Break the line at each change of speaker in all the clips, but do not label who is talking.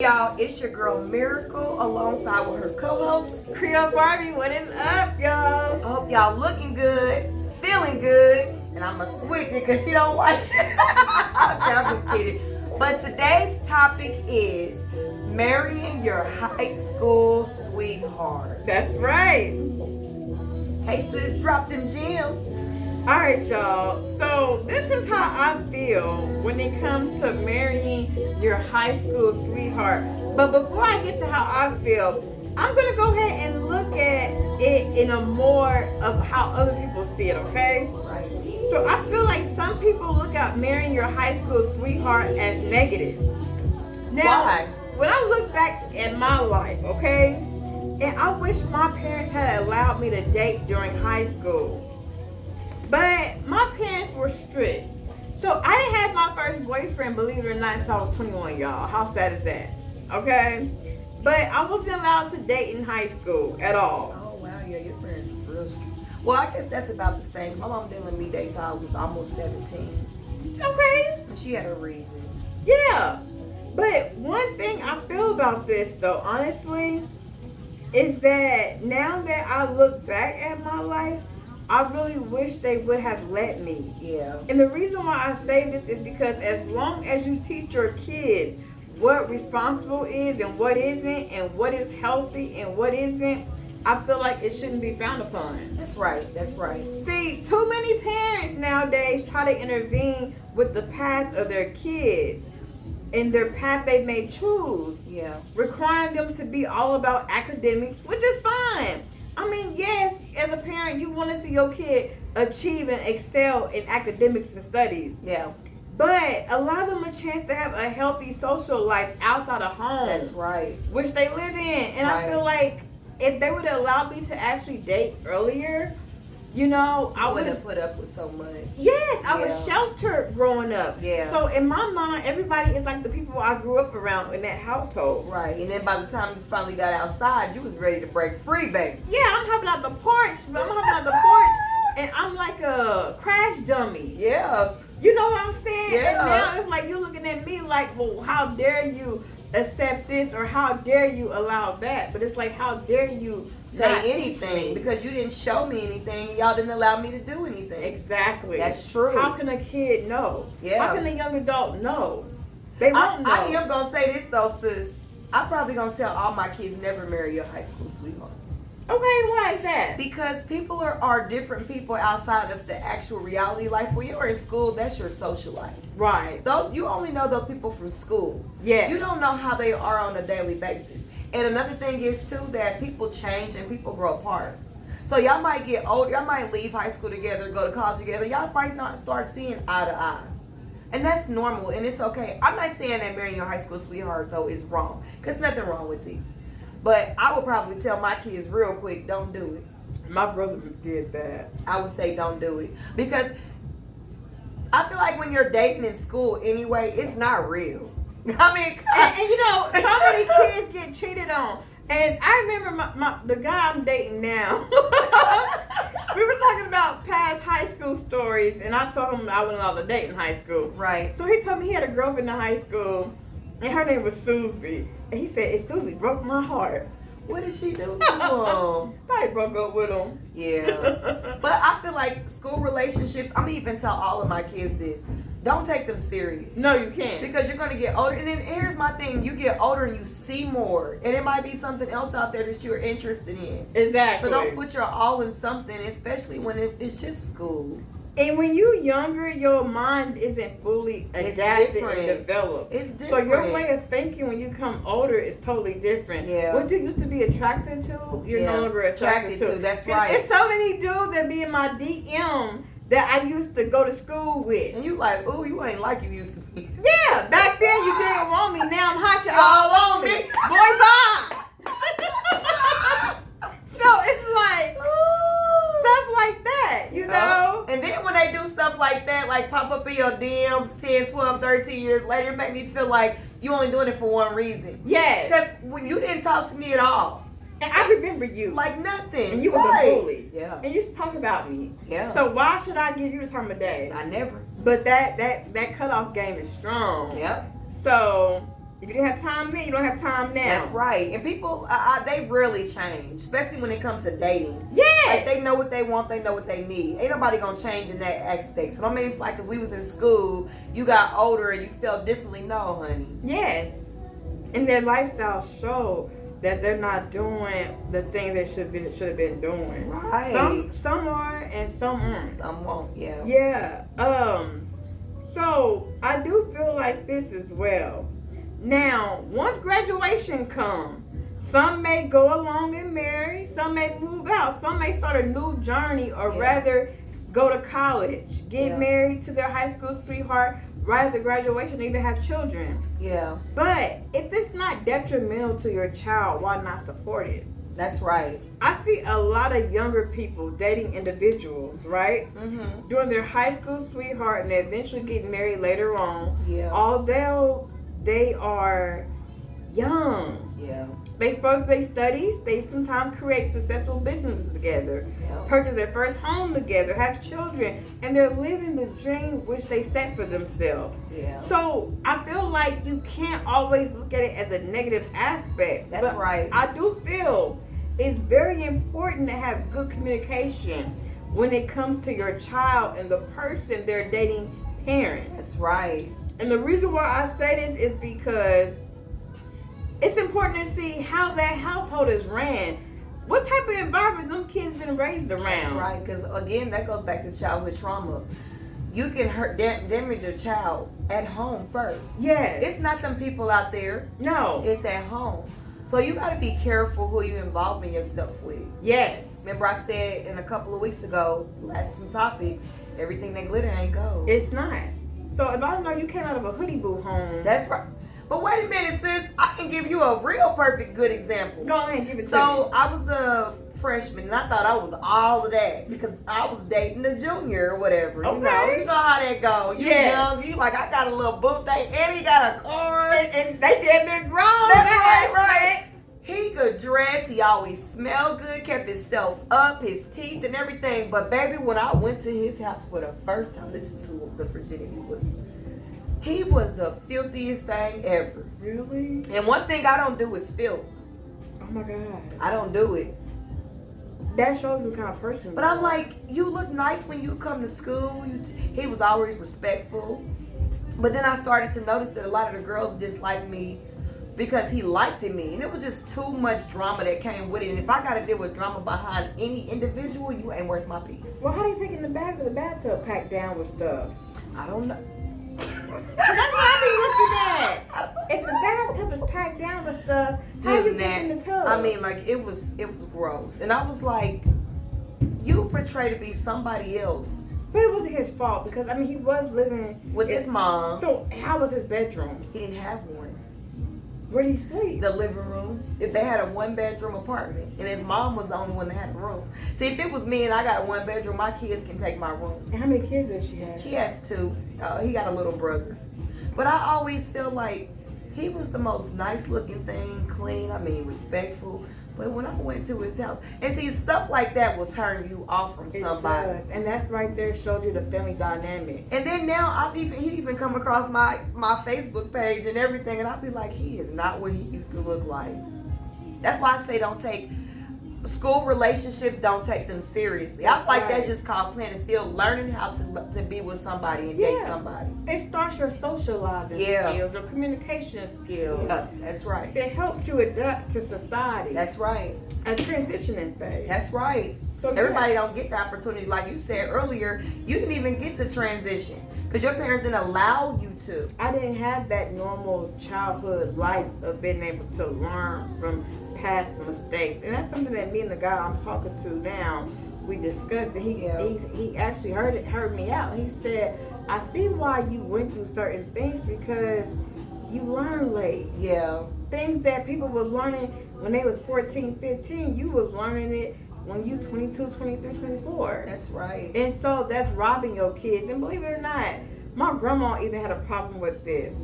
Y'all, it's your girl Miracle alongside with her co-host Creole Barbie. What is up, y'all? I hope y'all looking good, feeling good, and I'ma switch it because she don't like it. Okay, I'm just kidding. But today's topic is marrying your high school sweetheart.
That's right.
Hey sis, drop them gems.
Alright, y'all. So this is how I feel when it comes to marrying your high school sweetheart. But before I get to how I feel, I'm going to go ahead and look at it in a more of how other people see it, okay?
Right.
So I feel like some people look at marrying your high school sweetheart as negative. Now,
Why?
When I look back at my life, okay, and I wish my parents had allowed me to date during high school. But my parents were strict. So I didn't have my first boyfriend, believe it or not, until I was 21, y'all. How sad is that? Okay? But I wasn't allowed to date in high school at all.
Oh, wow. Yeah, your parents was real strict. Well, I guess that's about the same. My mom didn't let me date till I was almost 17.
Okay?
And she had her reasons.
Yeah. But one thing I feel about this, though, honestly, is that now that I look back at my life, I really wish they would have let me.
Yeah.
And the reason why I say this is because as long as you teach your kids what responsible is and what isn't, and what is healthy and what isn't, I feel like it shouldn't be frowned upon.
That's right. That's right.
See, too many parents nowadays try to intervene with the path of their kids and their path they may choose.
Yeah.
Requiring them to be all about academics, which is fine. I mean, yes, as a parent, you want to see your kid achieve and excel in academics and studies.
Yeah.
But allow them a chance to have a healthy social life outside of home.
That's right.
Which they live in. And
Right.
I feel like if they would have allowed me to actually date earlier, you know, I would
have put up with so much.
Yes, I was
Yeah.
sheltered growing up.
Yeah.
So in my mind, everybody is like the people I grew up around in that household.
Right. And then by the time you finally got outside, you was ready to break free, baby.
Yeah, I'm hopping out the porch. And I'm like a crash dummy.
Yeah.
You know what I'm saying?
Yeah.
And now it's like you're looking at me like, well, how dare you accept this or how dare you allow that? But it's like, how dare you not
Say
teach
anything
me?
because you didn't show me anything. Y'all didn't allow me to do anything.
Exactly.
That's true.
How can a kid know?
Yeah.
How can a young adult know? They won't know.
I am gonna say this though, sis. I'm probably gonna tell all my kids never marry your high school sweetheart.
Okay, why is that?
Because people are different people outside of the actual reality life. When you're in school, that's your social life.
Right.
Though you only know those people from school.
Yeah.
You don't know how they are on a daily basis. And another thing is too that people change and people grow apart. So y'all might get older, y'all might leave high school together, go to college together. Y'all might not start seeing eye to eye. And that's normal and it's okay. I'm not saying that marrying your high school sweetheart though is wrong. Because nothing wrong with it. But I would probably tell my kids real quick, don't do it.
My brother did that.
I would say don't do it. Because I feel like when you're dating in school anyway, it's not real. I mean,
And you know, so many kids get cheated on. And I remember the guy I'm dating now. We were talking about past high school stories, and I told him I wasn't allowed to date in high school.
right.
So he told me he had a girlfriend in high school, and her name was Susie. And he said, "And Susie broke my heart."
What did she do to him?
I broke up with him.
Yeah. But I feel like school relationships, I'm even tell all of my kids this. Don't take them serious.
No, you can't.
Because you're going to get older. And then here's my thing. You get older and you see more. And it might be something else out there that you're interested in.
Exactly.
So don't put your all in something, especially when it's just school.
And when you're younger, your mind isn't fully
It's
adapted
different.
and developed.
It's
So
different.
your way of thinking when you come older is totally different.
Yeah.
What you used to be attracted to, you're
Yeah.
no longer attracted to.
That's
'Cause
right.
There's so many dudes that be in my DM that I used to go to school with.
And you like, ooh, you ain't like you used to be.
Yeah, back then you didn't want me. Now I'm hot, you all on me. Boy, bye. So it's like stuff like that, you know?
And then when they do stuff like that, like pop up in your DMs 10, 12, 13 years later, it make me feel like you only doing it for one reason.
Yes.
Because when you didn't talk to me at all.
And I remember you.
Like nothing.
And you was
Right.
a bully.
Yeah.
And you used to talk about me.
Yeah.
So why should I give you the time of day?
I never.
But that cutoff game is strong.
Yep.
So If you didn't have time then, you don't have time now.
That's right. And people, they really change, especially when it comes to dating.
Yes.
Like, they know what they want, they know what they need. Ain't nobody gonna change in that aspect. So don't make me like, because we was in school, you got older and you felt differently. No, honey.
Yes. And their lifestyle show that they're not doing the thing they should have been doing.
Right.
Some are and some aren't.
Some won't, yeah.
Yeah. So I do feel like this as well. Now, once graduation comes, some may go along and marry, some may move out, some may start a new journey, or rather go to college, get married to their high school sweetheart right after graduation, even have children.
Yeah.
But if it's not detrimental to your child, why not support it?
That's right.
I see a lot of younger people dating individuals, right?
Mm-hmm.
During their high school sweetheart, and they eventually get married later on.
Yeah.
Although they are young.
Yeah.
They further their studies. They sometimes create successful businesses together, purchase their first home together, have children, and they're living the dream which they set for themselves.
Yeah.
So I feel like you can't always look at it as a negative aspect.
That's right.
I do feel it's very important to have good communication when it comes to your child and the person they're dating parent.
That's right.
And the reason why I say this is because it's important to see how that household is ran. What type of environment them kids been raised around?
That's right, because again, that goes back to childhood trauma. You can damage your child at home first.
Yes.
It's not them people out there.
No.
It's at home. So you got to be careful who you involving yourself with.
Yes.
Remember I said in a couple of weeks ago, last some topics, everything that glitter ain't gold.
It's not. So if I know you came out of a hoodie boo home.
That's right. But wait a minute, sis. I can give you a real perfect good example.
Go ahead and give it to me.
So I was a freshman and I thought I was all of that because I was dating a junior or whatever.
Okay.
You know how that go. You young, you like, I got a little boot thing and he got a car.
And they did been grown.
That's right. He could dress, he always smelled good, kept himself up, his teeth and everything. But baby, when I went to his house for the first time, this is who the virginity was. He was the filthiest thing ever.
Really?
And one thing I don't do is filth.
Oh my God.
I don't do it.
That shows you the kind of person.
But I'm like, you look nice when you come to school. He was always respectful. But then I started to notice that a lot of the girls disliked me because he liked me. And it was just too much drama that came with it. And if I got to deal with drama behind any individual, you ain't worth my peace.
Well, how do you take it in the back of the bathtub packed down with stuff?
I don't know.
That's what I be looking at. If the bathtub is packed down with stuff, how you get in the tub?
I mean, like, it was gross. And I was like, you portray to be somebody else.
But it wasn't his fault because, I mean, he was living
With his mom.
So how was his bedroom?
He didn't have one.
Where did he sleep?
The living room. If they had a 1-bedroom apartment, and his mom was the only one that had a room. See, if it was me and I got a 1-bedroom, my kids can take my room.
And how many kids does she have?
She has 2. He got a little brother. But I always feel like he was the most nice-looking thing, clean. I mean, respectful. But when I went to his house, and see, stuff like that will turn you off from somebody.
It does. And that's right there showed you the family dynamic.
And then now he even come across my Facebook page and everything, and I'll be like, he is not what he used to look like. That's why I say don't take school relationships. Don't take them seriously. I feel like that's just called playing the field, learning how to be with somebody and date somebody.
It starts your socializing skills, your communication skills.
Yeah, that's right.
It helps you adapt to society.
That's right.
A transitioning phase.
That's right.
So
everybody don't get the opportunity, like you said earlier. You didn't even get to transition because your parents didn't allow you to.
I didn't have that normal childhood life of being able to learn from past mistakes, and that's something that me and the guy I'm talking to now, we discussed, and he actually heard me out. He said, I see why you went through certain things because you learned late.
Yeah. Things
that people was learning when they was 14, 15, you was learning it when you 22, 23, 24.
That's right.
And so that's robbing your kids. And believe it or not, my grandma even had a problem with this.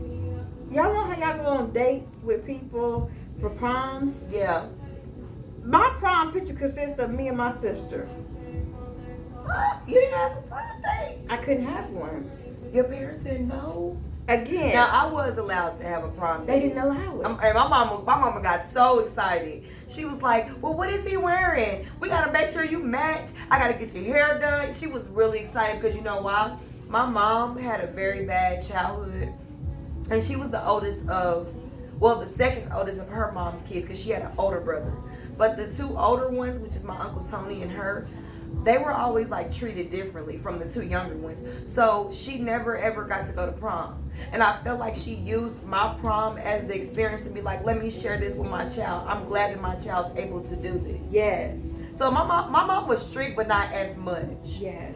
Y'all know how y'all go on dates with people for proms?
Yeah.
My prom picture consists of me and my sister.
You didn't have a prom date?
I couldn't have one.
Your parents said no?
again,
Now I was allowed to have a prom
they
date.
didn't allow it.
And my mama got so excited. She was like, "Well, what is he wearing? We gotta make sure you match. I gotta get your hair done." She was really excited because you know why? My mom had a very bad childhood, and she was the oldest of, well, the second oldest of her mom's kids because she had an older brother. But the two older ones, which is my Uncle Tony and her, they were always like treated differently from the two younger ones. So she never ever got to go to prom. And I felt like she used my prom as the experience to be like, let me share this with my child. I'm glad that my child's able to do this.
Yes.
So my mom was strict, but not as much.
Yes.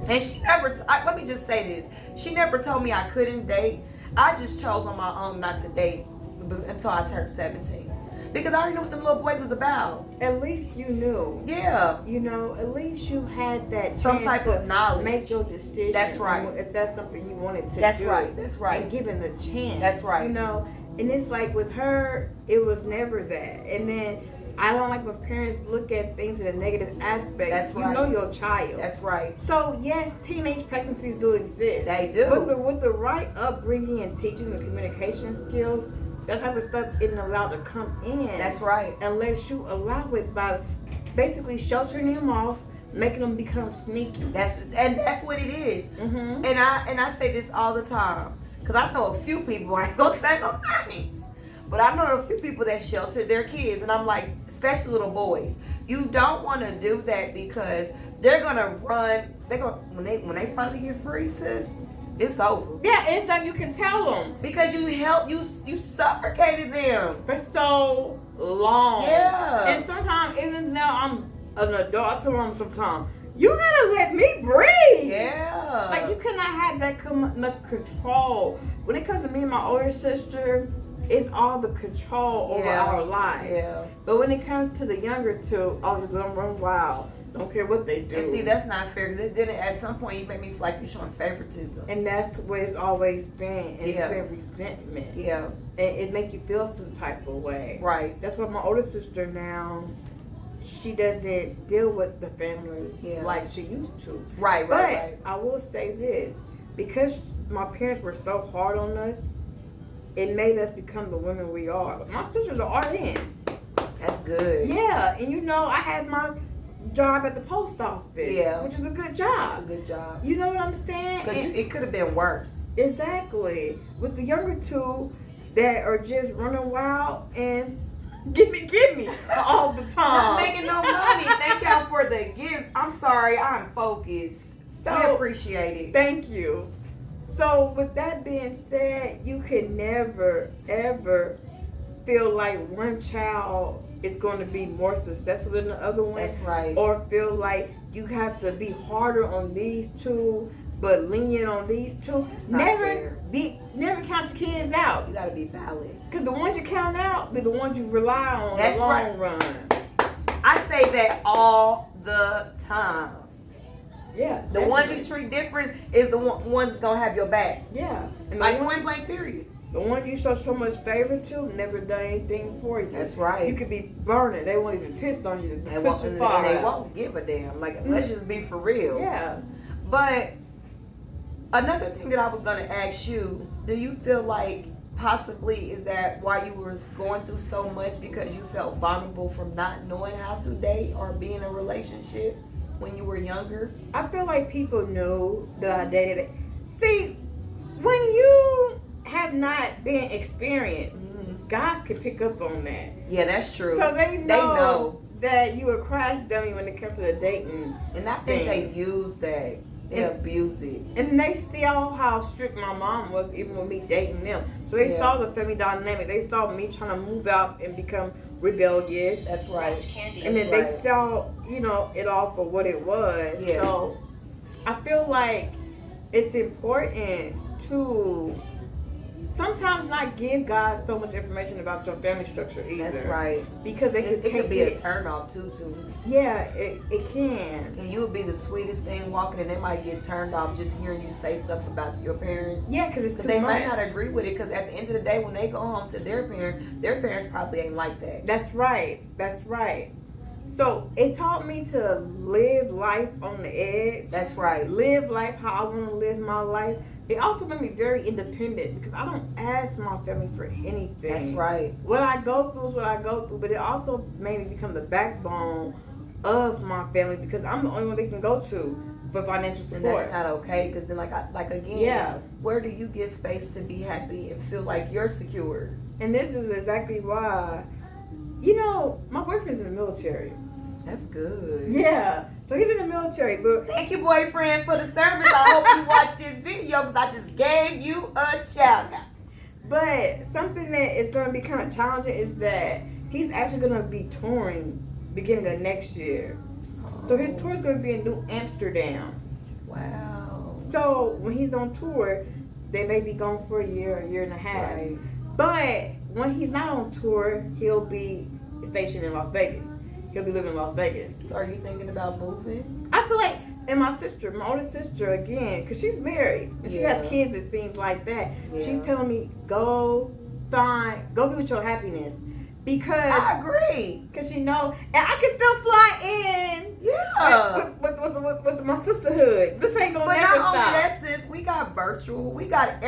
And she never, let me just say this. She never told me I couldn't date. I just chose on my own not to date until I turned 17. Because I already knew what them little boys was about.
At least you knew.
Yeah.
You know, at least you had that
Some
chance
type of knowledge.
make your decision.
That's right.
If that's something you wanted to
That's
do.
right. That's right.
And given the chance.
That's right.
You know, and it's like with her, it was never that. And then I don't like when parents look at things in a negative aspect.
That's right.
You know your child.
That's right.
So yes, teenage pregnancies do exist.
They do.
With the right upbringing and teaching the communication skills, that type of stuff isn't allowed to come in.
That's right.
Unless you allow it by basically sheltering them off, making them become sneaky.
That's what it is.
Mm-hmm.
And I say this all the time because I know a few people. I ain't gonna say no names, but I know a few people that shelter their kids, and I'm like, especially little boys. You don't want to do that because they're gonna run. They're gonna when they finally get free, sis. It's over.
Yeah, it's that you can tell them
Because you suffocated them.
for so long.
Yeah.
And sometimes, even now I'm an adult, I tell them sometimes, you gotta let me breathe.
Yeah.
Like you cannot have that much control. When it comes to me and my older sister, it's all the control over our lives.
Yeah.
But when it comes to the younger two, oh, just let them run wild. Don't care what they do.
And see, that's not fair because then at some point you make me feel like you're showing favoritism.
And that's what it's always been. And
Yeah.
it's been resentment.
Yeah.
And it make you feel some type of way.
Right.
That's why my older sister now, she doesn't deal with the family like she used to.
Right.
But
Right.
I will say this, because my parents were so hard on us, it made us become the women we are. But my sisters are RN.
That's good.
Yeah, and you know, I had my job at the post office.
Yeah.
Which is a good
That's
job.
a good job.
You know what I'm saying?
Because
And-
it could have been worse.
exactly. With the younger two that are just running wild and give me all the time.
Not making no money. Thank y'all for the gifts. I'm sorry. I'm focused.
So-
we appreciate it.
Thank you. So with that being said, you can never ever feel like one child is going to be more successful than the other one.
That's right.
Or feel like you have to be harder on these two but lenient on these two.
That's not
Never
fair.
never count your kids out.
You got to be balanced.
Because the ones you count out be the ones you rely on
That's
in the long
right.
run.
I say that all the time.
Yeah.
The ones
definitely.
you treat different is the ones that's going to have your back.
Yeah. And
Like
the,
point blank period.
the one you show so much favor to never done anything for you.
That's right.
You could be burning. They won't even piss on you to
They
put
won't,
your
and
fire
they
out.
won't give a damn. Like, let's just be for real.
Yeah.
But another thing that I was going to ask you, do you feel like possibly is that why you were going through so much because you felt vulnerable from not knowing how to date or be in a relationship when you were younger?
I feel like people knew that I dated. See, when you have not been experienced, guys can pick up on that.
Yeah, that's true.
So they know,
They know.
that you a crash dummy when it comes to the dating.
And I think
scene.
they use that. They
And-
abuse it.
And they saw how strict my mom was, even with me dating them. So they
Yeah.
saw the family dynamic. They saw me trying to move out and become rebellious.
That's right.
And then
That's
they saw, it all for what it was.
Yeah.
So I feel like it's important to sometimes not give guys so much information about your family structure either.
That's right.
Because they
It
could
could be a
it.
turn off too.
Yeah, it can.
And you would be the sweetest thing walking, and they might get turned off just hearing you say stuff about your parents.
Yeah, because it's too
Because they
much.
might not agree with it. Because at the end of the day, when they go home to their parents probably ain't like that.
That's right. That's right. So it taught me to live life on the edge.
That's right.
Live life how I want to live my life. it also made me very independent because I don't ask my family for anything.
That's right.
What I go through is what I go through, but it also made me become the backbone of my family because I'm the only one they can go to for financial support.
And that's not okay because then, like again,
Yeah.
where do you get space to be happy and feel like you're secure?
And this is exactly why, my boyfriend's in the military.
That's good.
Yeah. So he's in the military, but
Thank you, boyfriend, for the service. I hope you watched this video because I just gave you a shout out.
But something that is going to be kind of challenging is that he's actually going to be touring beginning of next year. So his tour is going to be in New Amsterdam.
Wow.
So when he's on tour, they may be gone for a year and a half.
Right.
But when he's not on tour, he'll be stationed in Las Vegas. He'll be living in Las Vegas.
So are you thinking about moving?
I feel like, and my older sister, again, because she's married and she has kids and things like that.
Yeah.
She's telling me, go be with your happiness. Because
I agree.
Because she knows, and I can still fly in.
Yeah.
With my sisterhood. This ain't gonna
But
never
not only
stop.
that, sis, we got virtual. We got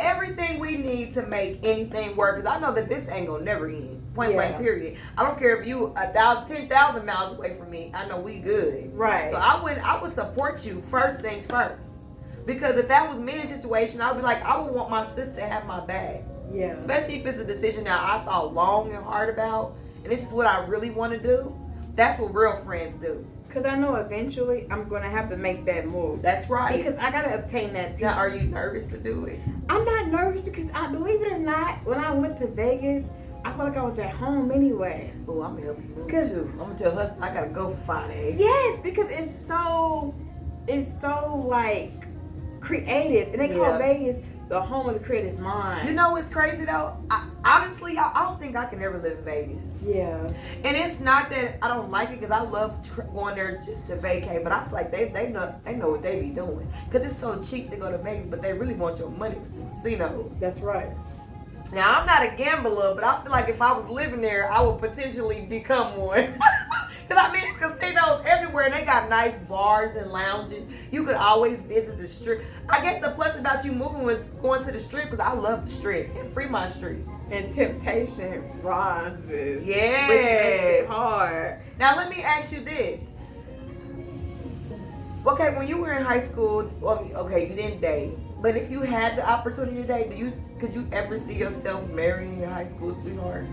everything we need to make anything work. Because I know that this ain't gonna never end. Point blank, period. I don't care if you 10,000 miles away from me. I know we good.
Right.
So I would support you first things first. Because if that was me in a situation, I would be like, I would want my sister to have my back.
Yeah.
Especially if it's a decision that I thought long and hard about, and this is what I really want to do. That's what real friends do.
Because I know eventually I'm going to have to make that move.
That's right.
Because I got to obtain that peace.
Now, are you nervous to do it?
I'm not nervous because, believe it or not, when I went to Vegas, I felt like I was at home anyway.
Oh, I'm going to help you move too. I'm going to tell her I got to go for 5 days.
Yes, because it's so like creative. And they call Vegas the home of the creative mind.
You know what's crazy though? Honestly, I don't think I can ever live in Vegas.
Yeah.
And it's not that I don't like it because I love going there just to vacate, but I feel like they know what they be doing. Because it's so cheap to go to Vegas, but they really want your money for casinos.
That's right.
Now, I'm not a gambler, but I feel like if I was living there, I would potentially become one. Because it's casinos everywhere, and they got nice bars and lounges. You could always visit the strip. I guess the plus about you moving was going to the strip, because I love the strip and Fremont Street.
And temptation rises.
Yeah.
Which makes it hard.
Now, let me ask you this. Okay, when you were in high school, okay, you didn't date. But if you had the opportunity to date, could you ever see yourself marrying your high school sweetheart?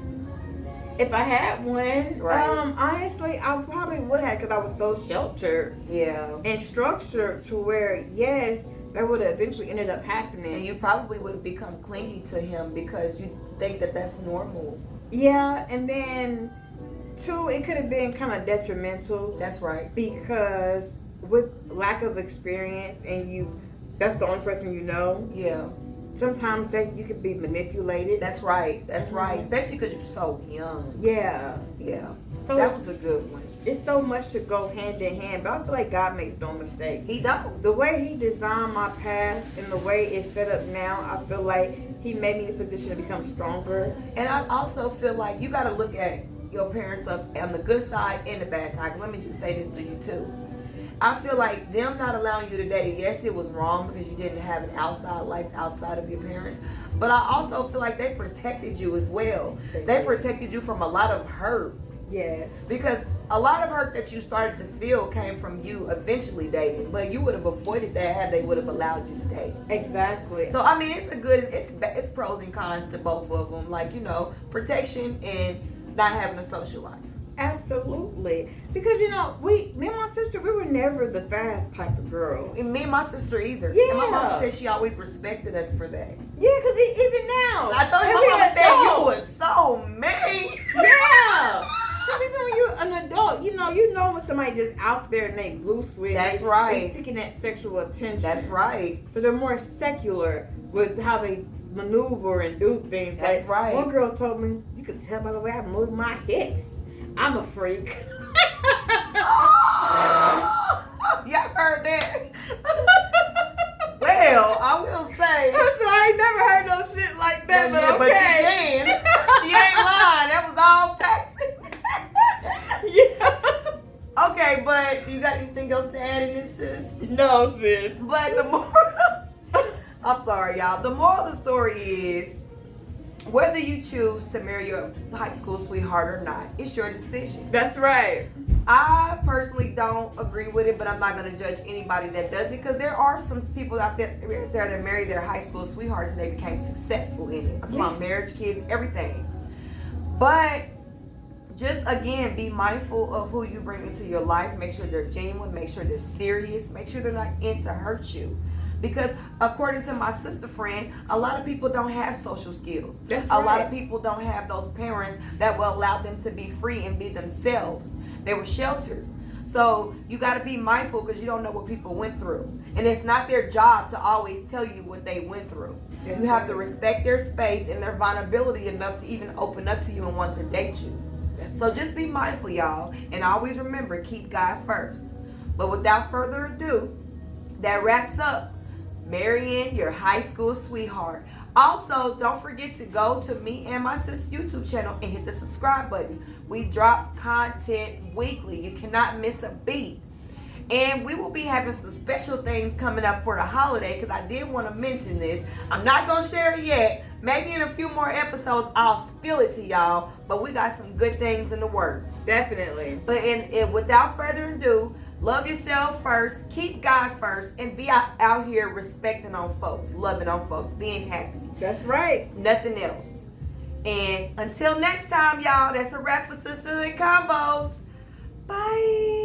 If I had one,
right.
Honestly, I probably would have because I was so sheltered, and structured to where, yes, that would have eventually ended up happening.
And you probably would have become clingy to him because you think that that's normal.
Yeah, and then, two, it could have been kind of detrimental.
That's right.
Because with lack of experience and that's the only person you know.
Yeah.
Sometimes you could be manipulated.
That's right. That's right. Especially because you're so young.
Yeah.
Yeah.
So
that was a good one.
It's so much to go hand in hand, but I feel like God makes no mistakes.
He don't.
The way He designed my path and the way it's set up now, I feel like He made me in a position to become stronger.
And I also feel like you got to look at your parents' stuff on the good side and the bad side. Let me just say this to you too. I feel like them not allowing you to date, yes, it was wrong because you didn't have an outside life outside of your parents. But I also feel like they protected you as well. They protected you from a lot of hurt.
Yeah.
Because a lot of hurt that you started to feel came from you eventually dating. But you would have avoided that had they would have allowed you to date.
Exactly.
So, it's pros and cons to both of them. Like, protection and not having a social life.
Absolutely. Because, me and my sister, we were never the fast type of girls.
And me and my sister either.
Yeah.
And my mom said she always respected us for that.
Yeah, because even now.
I told you, my mama said you was so mean.
Yeah. Because even when you're an adult, you know when somebody just out there and they loose with.
That's right.
They seeking that sexual attention.
That's right.
So they're more secular with how they maneuver and do things.
That's right.
One girl told me, you could tell by the way I move my hips. I'm a freak.
Y'all heard that? Well, I will say.
I ain't never heard no shit like that, but okay.
But you can. She ain't lying. That was all facts.
Yeah.
Okay, but you got anything else to add in this, sis?
No, sis.
But I'm sorry, y'all. The moral of the story is, whether you choose to marry your high school sweetheart or not, it's your decision.
That's right.
I personally don't agree with it, but I'm not going to judge anybody that does it, because there are some people out there that marry their high school sweethearts and they became successful in it. I'm talking about marriage, kids, everything. But just again, be mindful of who you bring into your life. Make sure they're genuine. Make sure they're serious. Make sure they're not in to hurt you. Because according to my sister friend, a lot of people don't have social skills.
That's
a lot
right.
of people don't have those parents that will allow them to be free and be themselves. They were sheltered. So you got to be mindful, because you don't know what people went through. And it's not their job to always tell you what they went through.
That's
you have
right.
to respect their space and their vulnerability enough to even open up to you and want to date you. So just be mindful, y'all. And always remember, keep God first. But without further ado, that wraps up marrying your high school sweetheart. Also, don't forget to go to me and my sis YouTube channel and hit the subscribe button. We drop content weekly. You cannot miss a beat. And we will be having some special things coming up for the holiday, because I did want to mention this. I'm not going to share it yet. Maybe in a few more episodes, I'll spill it to y'all. But we got some good things in the works.
Definitely.
But without further ado, love yourself first, keep God first, and be out here respecting on folks, loving on folks, being happy.
That's right.
Nothing else. And until next time, y'all, that's a wrap for Sistahood Convos. Bye.